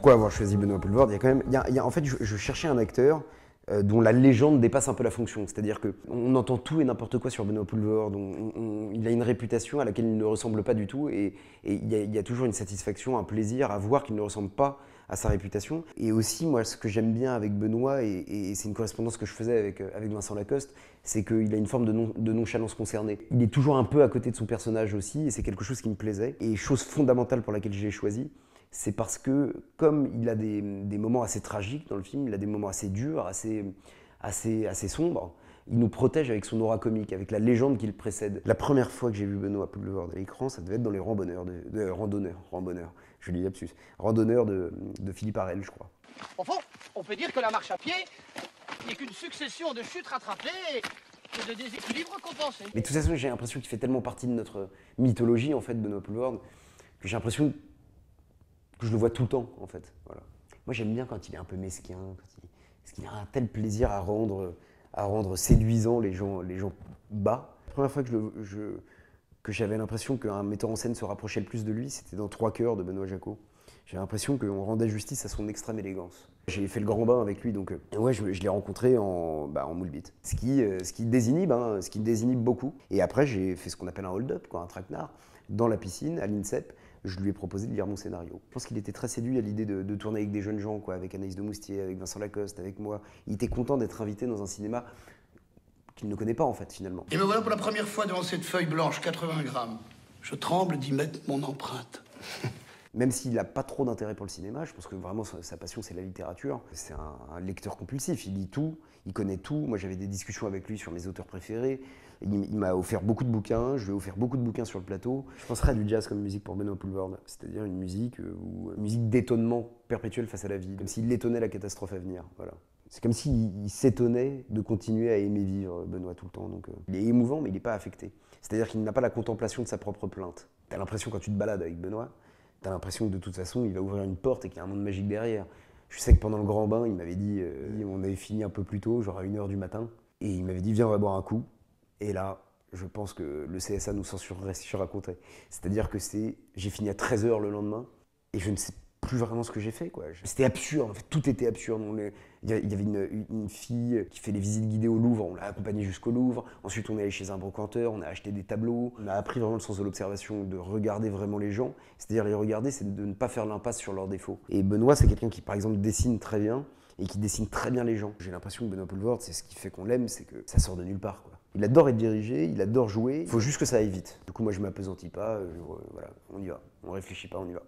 Pourquoi avoir choisi Benoît Poelvoorde? Il y a quand même, en fait, je cherchais un acteur dont la légende dépasse un peu la fonction. C'est-à-dire qu'on entend tout et n'importe quoi sur Benoît Poelvoorde. Il a une réputation à laquelle il ne ressemble pas du tout. Et il y a toujours une satisfaction, un plaisir à voir qu'il ne ressemble pas à sa réputation. Et aussi, moi, ce que j'aime bien avec Benoît, et c'est une correspondance que je faisais avec Vincent Lacoste, c'est qu'il a une forme de nonchalance concernée. Il est toujours un peu à côté de son personnage aussi, et c'est quelque chose qui me plaisait. Et chose fondamentale pour laquelle je l'ai choisi, c'est parce que, comme il a des moments assez tragiques dans le film, il a des moments assez durs, assez sombres, il nous protège avec son aura comique, avec la légende qui le précède. La première fois que j'ai vu Benoît Poelvoorde à l'écran, ça devait être dans les Randonneurs, je lis lapsus, Randonneurs de Philippe Arel, je crois. Au fond, on peut dire que la marche à pied n'est qu'une succession de chutes rattrapées et de déséquilibres compensés. Mais de toute façon, j'ai l'impression qu'il fait tellement partie de notre mythologie, en fait, Benoît Poelvoorde, que j'ai l'impression que je le vois tout le temps, en fait. Voilà. Moi, j'aime bien quand il est un peu mesquin, parce qu'il a un tel plaisir à rendre séduisant les gens bas. La première fois que j'avais l'impression qu'un metteur en scène se rapprochait le plus de lui, c'était dans Trois cœurs de Benoît Jacot. J'ai l'impression qu'on rendait justice à son extrême élégance. J'ai fait le grand bain avec lui, donc ouais, je l'ai rencontré en moule bite. Ce qui désinhibe beaucoup. Et après, j'ai fait ce qu'on appelle un hold-up, un traquenard, dans la piscine, à l'INSEP. Je lui ai proposé de lire mon scénario. Je pense qu'il était très séduit à l'idée de tourner avec des jeunes gens, avec Anaïs de Moustier, avec Vincent Lacoste, avec moi. Il était content d'être invité dans un cinéma qu'il ne connaît pas, en fait, finalement. Et me voilà pour la première fois devant cette feuille blanche, 80 grammes. Je tremble d'y mettre mon empreinte. Même s'il n'a pas trop d'intérêt pour le cinéma, je pense que vraiment sa passion, c'est la littérature. C'est un lecteur compulsif, il lit tout, il connaît tout. Moi, j'avais des discussions avec lui sur mes auteurs préférés. Il m'a offert beaucoup de bouquins, je lui ai offert beaucoup de bouquins sur le plateau. Je penserais à du jazz comme musique pour Benoît Poelvoorde, c'est-à-dire une musique d'étonnement perpétuel face à la vie, comme s'il étonnait la catastrophe à venir. Voilà. C'est comme s'il s'étonnait de continuer à aimer vivre, Benoît, tout le temps. Donc, il est émouvant, mais il n'est pas affecté. C'est-à-dire qu'il n'a pas la contemplation de sa propre plainte. T'as l'impression, quand tu te balades avec Benoît, t'as l'impression que de toute façon, il va ouvrir une porte et qu'il y a un monde magique derrière. Je sais que pendant le grand bain, il m'avait dit, on avait fini un peu plus tôt, genre à 1h du matin, et il m'avait dit, viens, on va boire un coup. Et là, je pense que le CSA nous censurerait si je racontais. C'est-à-dire que j'ai fini à 13h le lendemain, et je ne sais plus vraiment ce que j'ai fait, quoi. C'était absurde, en fait, tout était absurde. Il y avait une fille qui fait les visites guidées au Louvre, on l'a accompagnée jusqu'au Louvre. Ensuite, on est allé chez un brocanteur, on a acheté des tableaux. On a appris vraiment le sens de l'observation, de regarder vraiment les gens. C'est-à-dire, les regarder, c'est de ne pas faire l'impasse sur leurs défauts. Et Benoît, c'est quelqu'un qui, par exemple, dessine très bien, et qui dessine très bien les gens. J'ai l'impression que Benoît Poelvoorde, c'est ce qui fait qu'on l'aime, c'est que ça sort de nulle part, quoi. Il adore être dirigé, il adore jouer, il faut juste que ça aille vite. Du coup, moi, je m'appesantis pas, voilà, on y va. On réfléchit pas, on y va.